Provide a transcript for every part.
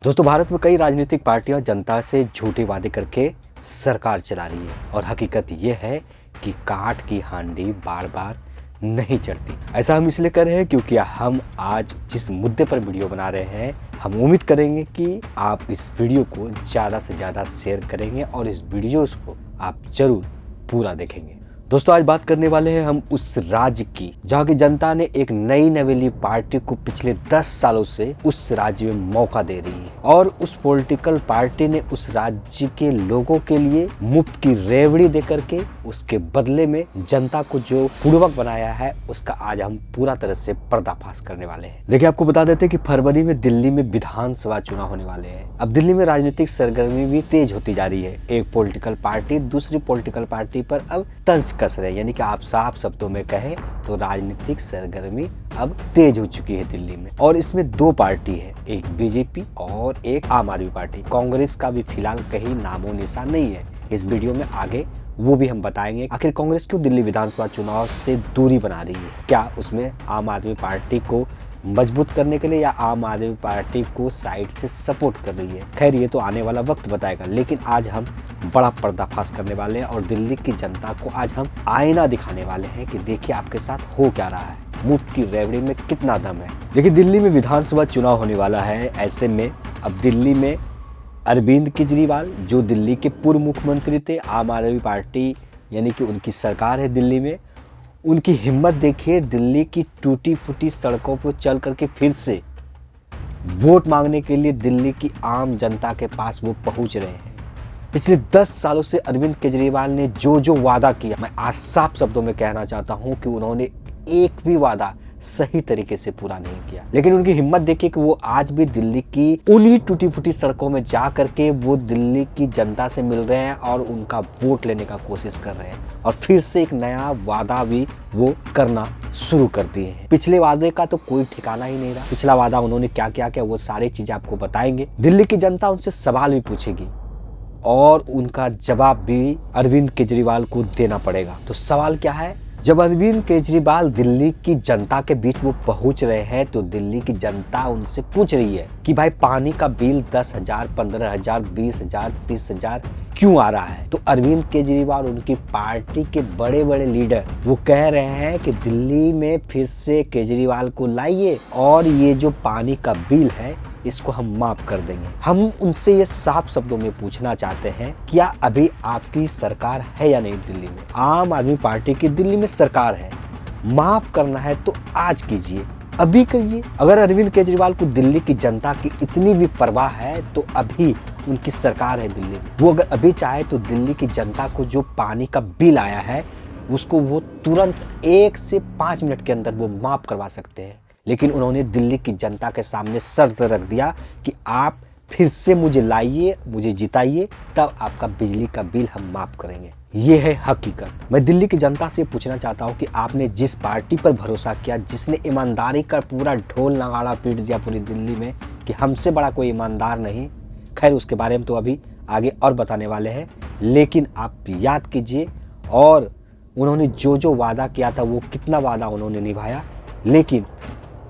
दोस्तों, भारत में कई राजनीतिक पार्टियां जनता से झूठे वादे करके सरकार चला रही है और हकीकत ये है कि काठ की हांडी बार बार नहीं चढ़ती। ऐसा हम इसलिए कर रहे हैं क्योंकि हम आज जिस मुद्दे पर वीडियो बना रहे हैं, हम उम्मीद करेंगे कि आप इस वीडियो को ज़्यादा से ज़्यादा शेयर करेंगे और इस वीडियोस को आप जरूर पूरा देखेंगे। दोस्तों, आज बात करने वाले हैं हम उस राज्य की जहाँ की जनता ने एक नई नवेली पार्टी को पिछले 10 सालों से उस राज्य में मौका दे रही है और उस पॉलिटिकल पार्टी ने उस राज्य के लोगों के लिए मुफ्त की रेवड़ी दे करके उसके बदले में जनता को जो पूर्वक बनाया है उसका आज हम पूरा तरह से पर्दाफाश करने वाले हैं। देखिए, आपको बता देते हैं कि फरवरी में दिल्ली में विधानसभा चुनाव होने वाले हैं। अब दिल्ली में राजनीतिक सरगर्मी भी तेज होती जा रही है। एक पॉलिटिकल पार्टी दूसरी पॉलिटिकल पार्टी पर अब तंज कस रहे हैं, यानी कि आप साफ शब्दों में कहें तो राजनीतिक सरगर्मी अब तेज हो चुकी है दिल्ली में। और इसमें दो पार्टी है, एक बीजेपी और एक आम आदमी पार्टी। कांग्रेस का भी फिलहाल कहीं नामो निशान नहीं है। इस वीडियो में आगे वो भी हम बताएंगे आखिर कांग्रेस क्यों दिल्ली विधानसभा चुनाव से दूरी बना रही है। क्या उसमें आम आदमी पार्टी को मजबूत करने के लिए या आम आदमी पार्टी को साइड से सपोर्ट कर रही है। खैर, ये तो आने वाला वक्त बताएगा, लेकिन आज हम बड़ा पर्दाफाश करने वाले हैं और दिल्ली की जनता को आज हम आईना दिखाने वाले हैं कि देखिए आपके साथ हो क्या रहा है, मुफ्त की रेवड़ी में कितना दम है। देखिए, दिल्ली में विधानसभा चुनाव होने वाला है। ऐसे में अब दिल्ली में अरविंद केजरीवाल जो दिल्ली के पूर्व मुख्यमंत्री थे, आम आदमी पार्टी यानी कि उनकी सरकार है दिल्ली में, उनकी हिम्मत देखिए, दिल्ली की टूटी फूटी सड़कों पर चल करके फिर से वोट मांगने के लिए दिल्ली की आम जनता के पास वो पहुंच रहे हैं। पिछले 10 सालों से अरविंद केजरीवाल ने जो जो वादा किया, मैं आज साफ शब्दों में कहना चाहता हूं कि उन्होंने एक भी वादा सही तरीके से पूरा नहीं किया। लेकिन उनकी हिम्मत देखिए कि वो आज भी दिल्ली की उन्हीं टूटी फूटी सड़कों में जा करके वो दिल्ली की जनता से मिल रहे हैं और उनका वोट लेने का कोशिश कर रहे हैं और फिर से एक नया वादा भी वो करना शुरू कर दिए हैं। पिछले वादे का तो कोई ठिकाना ही नहीं रहा। पिछला वादा उन्होंने क्या क्या किया वो सारी चीजें आपको बताएंगे। दिल्ली की जनता उनसे सवाल भी पूछेगी और उनका जवाब भी अरविंद केजरीवाल को देना पड़ेगा। तो सवाल क्या है? जब अरविंद केजरीवाल दिल्ली की जनता के बीच वो पहुंच रहे हैं तो दिल्ली की जनता उनसे पूछ रही है कि भाई पानी का बिल 10,000, 15,000, 20,000, 30,000 क्यों आ रहा है। तो अरविंद केजरीवाल उनकी पार्टी के बड़े बड़े लीडर वो कह रहे हैं कि दिल्ली में फिर से केजरीवाल को लाइए और ये जो पानी का बिल है इसको हम माफ कर देंगे। हम उनसे ये साफ शब्दों में पूछना चाहते हैं, क्या अभी आपकी सरकार है या नहीं दिल्ली में? आम आदमी पार्टी की दिल्ली में सरकार है। माफ करना है तो आज कीजिए, अभी करिए। अगर अरविंद केजरीवाल को दिल्ली की जनता की इतनी भी परवाह है तो अभी उनकी सरकार है दिल्ली में। वो अगर अभी चाहे तो दिल्ली की जनता को जो पानी का बिल आया है उसको वो तुरंत 1 से 5 मिनट के अंदर वो माफ करवा सकते हैं। लेकिन उन्होंने दिल्ली की जनता के सामने शर्त रख दिया कि आप फिर से मुझे लाइए, मुझे जिताइए, तब आपका बिजली का बिल हम माफ करेंगे। ये है हकीकत। मैं दिल्ली की जनता से पूछना चाहता हूँ कि आपने जिस पार्टी पर भरोसा किया, जिसने ईमानदारी का पूरा ढोल नगाड़ा पीट दिया पूरी दिल्ली में कि हमसे बड़ा कोई ईमानदार नहीं, खैर उसके बारे में तो अभी आगे और बताने वाले हैं, लेकिन आप याद कीजिए और उन्होंने जो जो वादा किया था वो कितना वादा उन्होंने निभाया। लेकिन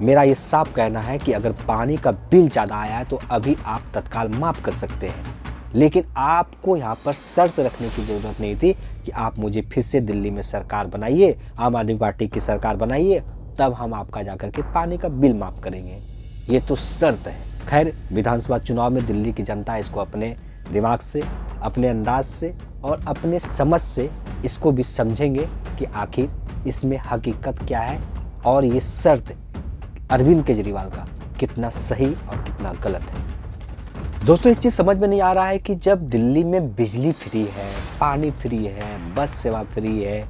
मेरा ये साफ कहना है कि अगर पानी का बिल ज़्यादा आया है तो अभी आप तत्काल माफ़ कर सकते हैं, लेकिन आपको यहाँ पर शर्त रखने की ज़रूरत नहीं थी कि आप मुझे फिर से दिल्ली में सरकार बनाइए, आम आदमी पार्टी की सरकार बनाइए, तब हम आपका जाकर के पानी का बिल माफ़ करेंगे। ये तो शर्त है। खैर, विधानसभा चुनाव में दिल्ली की जनता इसको अपने दिमाग से, अपने अंदाज से और अपने समझ से इसको भी समझेंगे कि आखिर इसमें हकीकत क्या है और ये शर्त अरविंद केजरीवाल का कितना सही और कितना गलत है। दोस्तों, एक चीज़ समझ में नहीं आ रहा है कि जब दिल्ली में बिजली फ्री है, पानी फ्री है, बस सेवा फ्री है,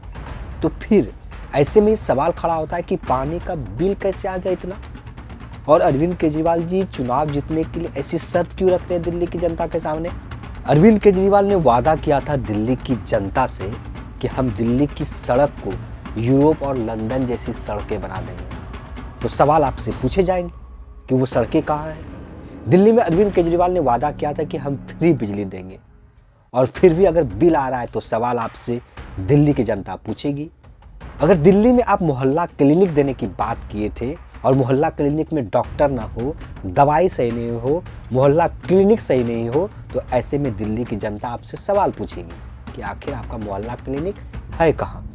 तो फिर ऐसे में सवाल खड़ा होता है कि पानी का बिल कैसे आ गया इतना। और अरविंद केजरीवाल जी चुनाव जीतने के लिए ऐसी शर्त क्यों रख रहे हैं दिल्ली की जनता के सामने? अरविंद केजरीवाल ने वादा किया था दिल्ली की जनता से कि हम दिल्ली की सड़क को यूरोप और लंदन जैसी सड़कें बना देंगे। तो सवाल आपसे पूछे जाएंगे कि वो सड़कें कहाँ हैं? दिल्ली में अरविंद केजरीवाल ने वादा किया था कि हम फ्री बिजली देंगे और फिर भी अगर बिल आ रहा है तो सवाल आपसे दिल्ली की जनता पूछेगी। अगर दिल्ली में आप मोहल्ला क्लिनिक देने की बात किए थे और मोहल्ला क्लिनिक में डॉक्टर ना हो, दवाई सही नहीं हो, मोहल्ला क्लिनिक सही नहीं हो, तो ऐसे में दिल्ली की जनता आपसे सवाल पूछेगी कि आखिर आपका मोहल्ला क्लिनिक है कहाँ।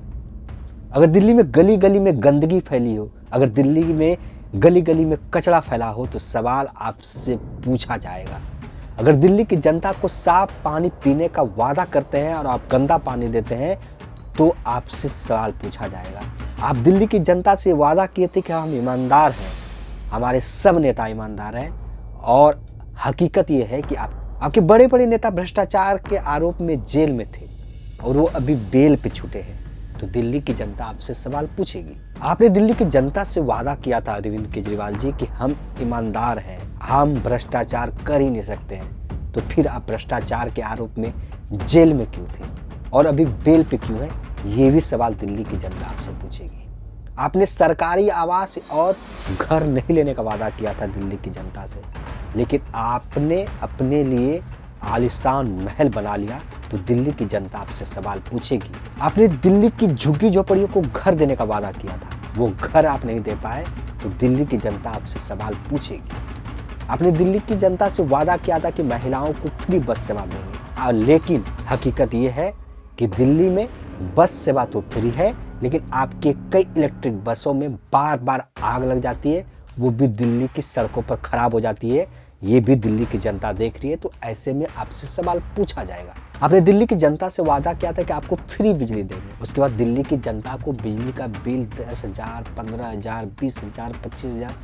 अगर दिल्ली में गली गली में गंदगी फैली हो, अगर दिल्ली में गली गली में कचरा फैला हो, तो सवाल आपसे पूछा जाएगा। अगर दिल्ली की जनता को साफ पानी पीने का वादा करते हैं और आप गंदा पानी देते हैं, तो आपसे सवाल पूछा जाएगा। आप दिल्ली की जनता से वादा किए थे कि हम ईमानदार हैं, हमारे सब नेता ईमानदार हैं, और हकीकत ये है कि आपके बड़े बड़े नेता भ्रष्टाचार के आरोप में जेल में थे और वो अभी बेल पे छूटे हैं। तो दिल्ली की जनता आपसे सवाल पूछेगी। आपने दिल्ली की जनता से वादा किया था अरविंद केजरीवाल जी कि हम ईमानदार हैं, हम भ्रष्टाचार कर ही नहीं सकते हैं, तो फिर आप भ्रष्टाचार के आरोप में जेल में क्यों थे और अभी बेल पे क्यों है? ये भी सवाल दिल्ली की जनता आपसे पूछेगी। आपने सरकारी आवास और घर नहीं लेने का वादा किया था दिल्ली की जनता से, लेकिन आपने अपने लिए आलीशान महल बना लिया, तो दिल्ली की जनता आपसे सवाल पूछेगी। आपने दिल्ली की झुग्गी झोपड़ियों को घर देने का वादा किया था, वो घर आप नहीं दे पाए, तो दिल्ली की जनता आपसे सवाल पूछेगी। आपने दिल्ली की जनता से वादा किया था कि महिलाओं को फ्री बस सेवा देंगे, लेकिन हकीकत ये है कि दिल्ली में बस सेवा तो फ्री है, लेकिन आपके कई इलेक्ट्रिक बसों में बार बार आग लग जाती है, वो भी दिल्ली की सड़कों पर खराब हो जाती है। ये भी दिल्ली की जनता देख रही है, तो ऐसे में आपसे सवाल पूछा जाएगा। आपने दिल्ली की जनता से वादा किया था कि आपको फ्री बिजली देंगे, उसके बाद दिल्ली की जनता को बिजली का बिल 10,000, 15,000, 20,000, 25,000,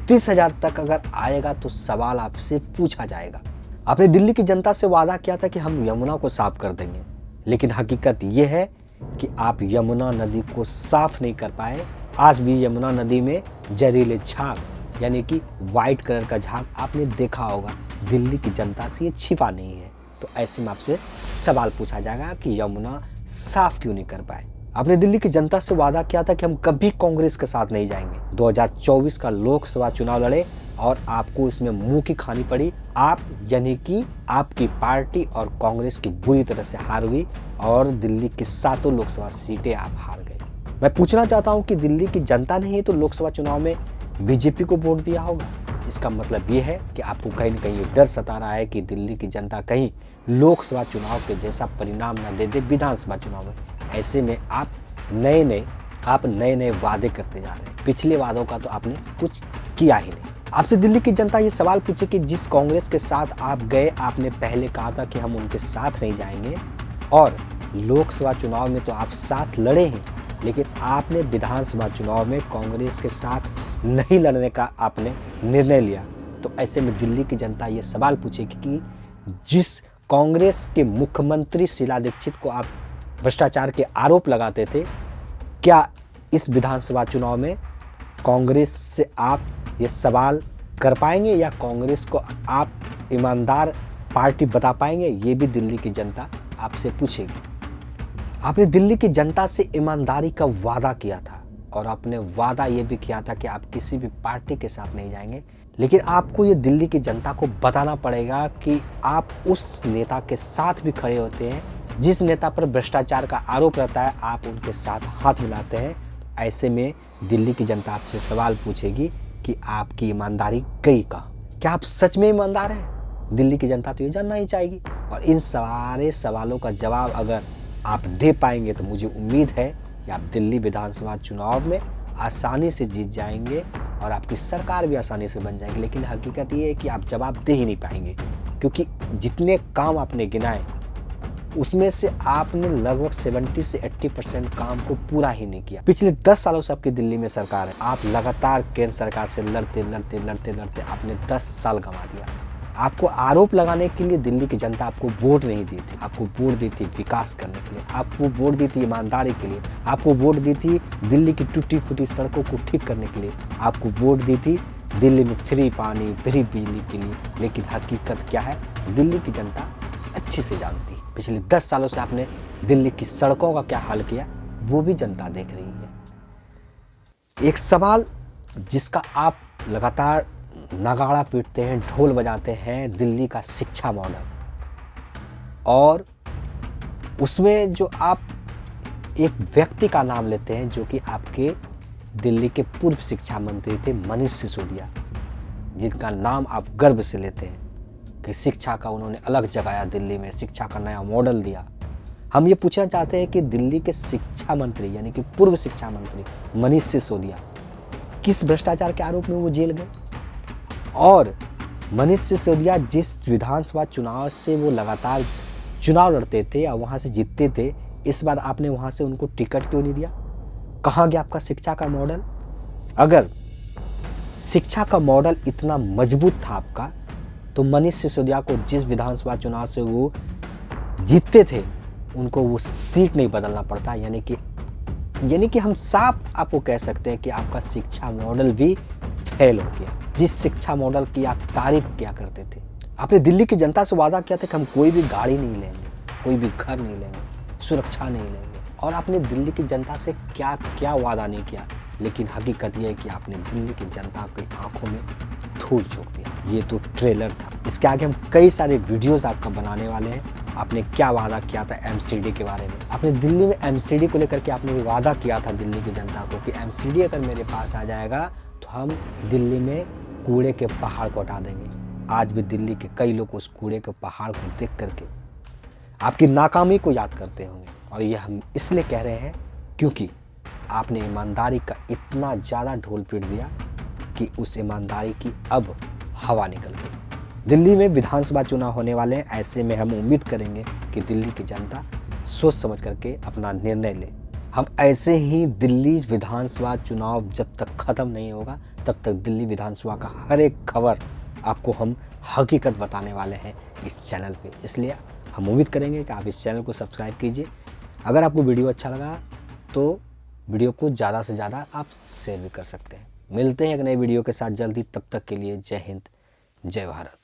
30,000 तक अगर आएगा तो सवाल आपसे पूछा जाएगा। आपने दिल्ली की जनता से वादा किया था कि हम यमुना को साफ कर देंगे, लेकिन हकीकत ये है कि आप यमुना नदी को साफ नहीं कर पाए। आज भी यमुना नदी में जहरीले झाग, यानी कि वाइट कलर का झाग आपने देखा होगा। दिल्ली की जनता से ये छिपा नहीं है, तो ऐसे में आपसे सवाल पूछा जाएगा कि यमुना साफ क्यों नहीं कर पाए। आपने दिल्ली की जनता से वादा किया था कि हम कभी कांग्रेस के साथ नहीं जाएंगे। 2024 का लोकसभा चुनाव लड़े और आपको इसमें मुंह की खानी पड़ी। आप यानी कि आपकी पार्टी और कांग्रेस की बुरी तरह से हार हुई और दिल्ली की 7 लोकसभा सीटें आप हार गए। मैं पूछना चाहता हूं कि दिल्ली की जनता ने ही तो लोकसभा चुनाव में बीजेपी को वोट दिया होगा। इसका मतलब ये है कि आपको कहीं न कहीं ये डर सता रहा है कि दिल्ली की जनता कहीं लोकसभा चुनाव के जैसा परिणाम न दे दे विधानसभा चुनाव में। ऐसे में आप नए नए वादे करते जा रहे हैं। पिछले वादों का तो आपने कुछ किया ही नहीं। आपसे दिल्ली की जनता ये सवाल पूछे कि जिस कांग्रेस के साथ आप गए, आपने पहले कहा था कि हम उनके साथ नहीं जाएंगे, और लोकसभा चुनाव में तो आप साथ लड़े हैं, लेकिन आपने विधानसभा चुनाव में कांग्रेस के साथ नहीं लड़ने का आपने निर्णय लिया। तो ऐसे में दिल्ली की जनता ये सवाल पूछेगी कि जिस कांग्रेस के मुख्यमंत्री शीला दीक्षित को आप भ्रष्टाचार के आरोप लगाते थे, क्या इस विधानसभा चुनाव में कांग्रेस से आप ये सवाल कर पाएंगे या कांग्रेस को आप ईमानदार पार्टी बता पाएंगे? ये भी दिल्ली की जनता आपसे पूछेगी। आपने दिल्ली की जनता से ईमानदारी का वादा किया था और आपने वादा ये भी किया था कि आप किसी भी पार्टी के साथ नहीं जाएंगे, लेकिन आपको ये दिल्ली की जनता को बताना पड़ेगा कि आप उस नेता के साथ भी खड़े होते हैं जिस नेता पर भ्रष्टाचार का आरोप रहता है, आप उनके साथ हाथ मिलाते हैं। ऐसे में दिल्ली की जनता आपसे सवाल पूछेगी कि आपकी ईमानदारी गई कहाँ? क्या आप सच में ईमानदार हैं? दिल्ली की जनता तो ये जानना ही चाहेगी, और इन सारे सवालों का जवाब अगर आप दे पाएंगे तो मुझे उम्मीद है कि आप दिल्ली विधानसभा चुनाव में आसानी से जीत जाएंगे और आपकी सरकार भी आसानी से बन जाएगी। लेकिन हकीकत ये है कि आप जवाब दे ही नहीं पाएंगे, क्योंकि जितने काम आपने गिनाए उसमें से आपने लगभग 70 से 80% काम को पूरा ही नहीं किया। पिछले 10 सालों से आपकी दिल्ली में सरकार है, आप लगातार केंद्र सरकार से लड़ते आपने 10 साल गंवा दिया। आपको आरोप लगाने के लिए दिल्ली की जनता आपको वोट नहीं दी थी, आपको वोट दी थी विकास करने के लिए, आपको वोट दी थी ईमानदारी के लिए, आपको वोट दी थी दिल्ली की टूटी फूटी सड़कों को ठीक करने के लिए, आपको वोट दी थी दिल्ली में फ्री पानी, फ्री बिजली के लिए। लेकिन हकीकत क्या है, दिल्ली की जनता अच्छे से जानती है। पिछले 10 सालों से आपने दिल्ली की सड़कों का क्या हाल किया, वो भी जनता देख रही है। एक सवाल जिसका आप लगातार नगाड़ा पीटते हैं, ढोल बजाते हैं, दिल्ली का शिक्षा मॉडल, और उसमें जो आप एक व्यक्ति का नाम लेते हैं जो कि आपके दिल्ली के पूर्व शिक्षा मंत्री थे मनीष सिसोदिया, जिनका नाम आप गर्व से लेते हैं कि शिक्षा का उन्होंने अलग जगाया, दिल्ली में शिक्षा का नया मॉडल दिया। हम ये पूछना चाहते हैं कि दिल्ली के शिक्षा मंत्री यानी कि पूर्व शिक्षा मंत्री मनीष सिसोदिया किस भ्रष्टाचार के आरोप में वो जेल गए, और मनीष सिसोदिया जिस विधानसभा चुनाव से वो लगातार चुनाव लड़ते थे और वहाँ से जीतते थे, इस बार आपने वहाँ से उनको टिकट क्यों नहीं दिया? कहाँ गया आपका शिक्षा का मॉडल? अगर शिक्षा का मॉडल इतना मजबूत था आपका, तो मनीष सिसोदिया को जिस विधानसभा चुनाव से वो जीतते थे उनको वो सीट नहीं बदलना पड़ता। यानी कि हम साफ आपको कह सकते हैं कि आपका शिक्षा मॉडल भी फेल हो गया। जिस शिक्षा मॉडल की आप तारीफ किया करते थे, आपने दिल्ली की जनता से वादा किया था कि हम कोई भी गाड़ी नहीं लेंगे, कोई भी घर नहीं लेंगे, सुरक्षा नहीं लेंगे, और आपने दिल्ली की जनता से क्या क्या वादा नहीं किया। लेकिन हकीकत यह है कि आपने दिल्ली की जनता की आंखों में धूल झोंक दिया। ये तो ट्रेलर था, इसके आगे हम कई सारे वीडियोस आपका बनाने वाले हैं। आपने क्या वादा किया था एमसीडी के बारे में? आपने दिल्ली में एमसीडी को लेकर के आपने वादा किया था दिल्ली की जनता को कि एमसीडी अगर मेरे पास आ जाएगा तो हम दिल्ली में कूड़े के पहाड़ को हटा देंगे। आज भी दिल्ली के कई लोग उस कूड़े के पहाड़ को देख करके आपकी नाकामी को याद करते होंगे, और ये हम इसलिए कह रहे हैं क्योंकि आपने ईमानदारी का इतना ज़्यादा ढोल पीट दिया कि उस ईमानदारी की अब हवा निकल गई। दिल्ली में विधानसभा चुनाव होने वाले हैं, ऐसे में हम उम्मीद करेंगे कि दिल्ली की जनता सोच समझ करके अपना निर्णय ले। हम ऐसे ही दिल्ली विधानसभा चुनाव जब तक ख़त्म नहीं होगा तब तक दिल्ली विधानसभा का हर एक खबर आपको हम हकीकत बताने वाले हैं इस चैनल पे। इसलिए हम उम्मीद करेंगे कि आप इस चैनल को सब्सक्राइब कीजिए। अगर आपको वीडियो अच्छा लगा तो वीडियो को ज़्यादा से ज़्यादा आप शेयर भी कर सकते हैं। मिलते हैं एक नए वीडियो के साथ जल्दी, तब तक के लिए जय हिंद, जय भारत।